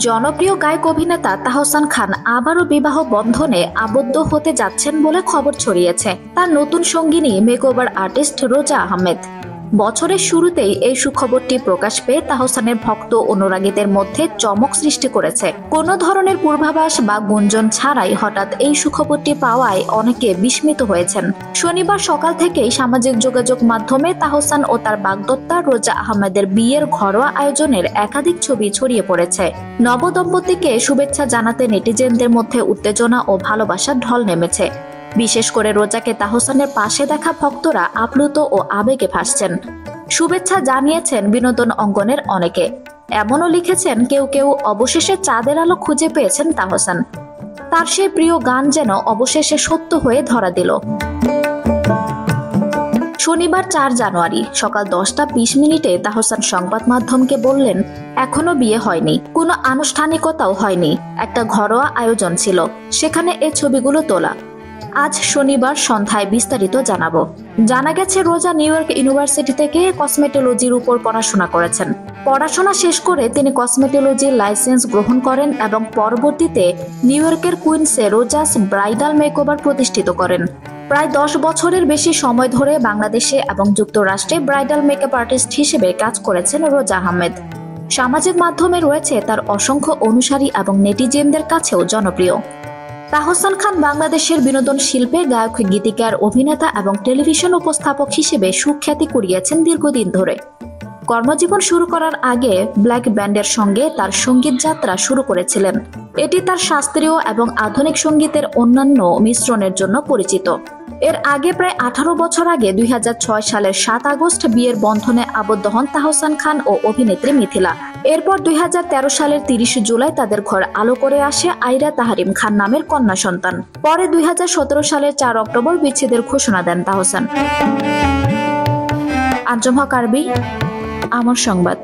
জনপ্রিয় গায়ক অভিনেতা তাহসান খান আবারও বিবাহ বন্ধনে আবদ্ধ হতে যাচ্ছেন বলে খবর ছড়িয়েছে। তার নতুন সঙ্গিনী মেকওভার আর্টিস্ট রোজা আহমেদ। বছরের শুরুতেই এই সুখবরটি প্রকাশ পেয়ে তাহসানের ভক্ত অনুরাগীদের মধ্যে চমক সৃষ্টি করেছে। কোনো ধরনের পূর্বাভাস বা গুঞ্জন ছাড়াই হঠাৎ এই সুখবরটি পাওয়ায় অনেকে বিস্মিত হয়েছেন। শনিবার সকাল থেকেই সামাজিক যোগাযোগ মাধ্যমে তাহসান ও তার বাগদত্তা রোজা আহমেদের বিয়ের ঘরোয়া আয়োজনের একাধিক ছবি ছড়িয়ে পড়েছে। নবদম্পতিকে শুভেচ্ছা জানাতে নেটিজেনদের মধ্যে উত্তেজনা ও ভালোবাসার ঢল নেমেছে। বিশেষ করে রোজাকে তাহসানের পাশে দেখা ভক্তরা আপ্লুত ও আবেগে ভাসছেন। শুভেচ্ছা জানিয়েছেন বিনোদন অঙ্গনের অনেকে। এমনও লিখেছেন কেউ কেউ, অবশেষে চাঁদের আলো খুঁজে পেয়েছেন তাহসান। তার সেই প্রিয় গান যেন অবশেষে সত্য হয়ে ধরা দিল। শনিবার 4 জানুয়ারি সকাল 10টা 20 তাহসান সংবাদ মাধ্যমকে বললেন, এখনো বিয়ে হয়নি, কোনো আনুষ্ঠানিকতাও হয়নি, একটা ঘরোয়া আয়োজন ছিল, সেখানে এই ছবিগুলো তোলা। আজ শনিবার সন্ধ্যায় বিস্তারিত জানাবো। জানা গেছে রোজা নিউ ইয়র্ক ইউনিভার্সিটি থেকে কসমেটোলজির উপর পড়াশোনা করেছেন। পড়াশোনা শেষ করে তিনি কসমেটোলজির লাইসেন্স গ্রহণ করেন এবং পরবর্তীতে নিউ ইয়র্কের কুইন্সে রোজাস ব্রাইডাল মেকওভার প্রতিষ্ঠিত করেন। প্রায় 10 বছরের বেশি সময় ধরে বাংলাদেশে এবং যুক্তরাষ্ট্রে ব্রাইডাল মেকআপ আর্টিস্ট হিসেবে কাজ করেছেন রোজা আহমেদ। সামাজিক মাধ্যমে রয়েছে তার অসংখ্য অনুসারী এবং নেটিজেনদের কাছেও জনপ্রিয়। তাহসান খান বাংলাদেশের বিনোদন শিল্পে গায়ক, গীতিকার, অভিনেতা এবং টেলিভিশন উপস্থাপক হিসেবে সুখ্যাতি কুড়িয়েছেন দীর্ঘদিন ধরে। কর্মজীবন শুরু করার আগে ব্ল্যাক ব্যান্ডের সঙ্গে তার সঙ্গীত যাত্রা শুরু করেছিলেন। এটি তার শাস্ত্রীয় এবং আধুনিক সঙ্গীতের অন্যান্য মিশ্রণের জন্য পরিচিত। এর আগে প্রায় 18 বছর আগে 2006 সালের 7 আগস্ট বিয়ের বন্ধনে আবদ্ধ হন তাহসান খান ও অভিনেত্রী মিথিলা। এরপর 2013 সালের 30 জুলাই তাদের ঘর আলো করে আসে আইরা তাহরিম খান নামের কন্যা সন্তান। পরে 2017 সালের 4 অক্টোবর বিচ্ছেদের ঘোষণা দেন তাহসান। আঞ্জুম হক আরবি, আমার সংবাদ।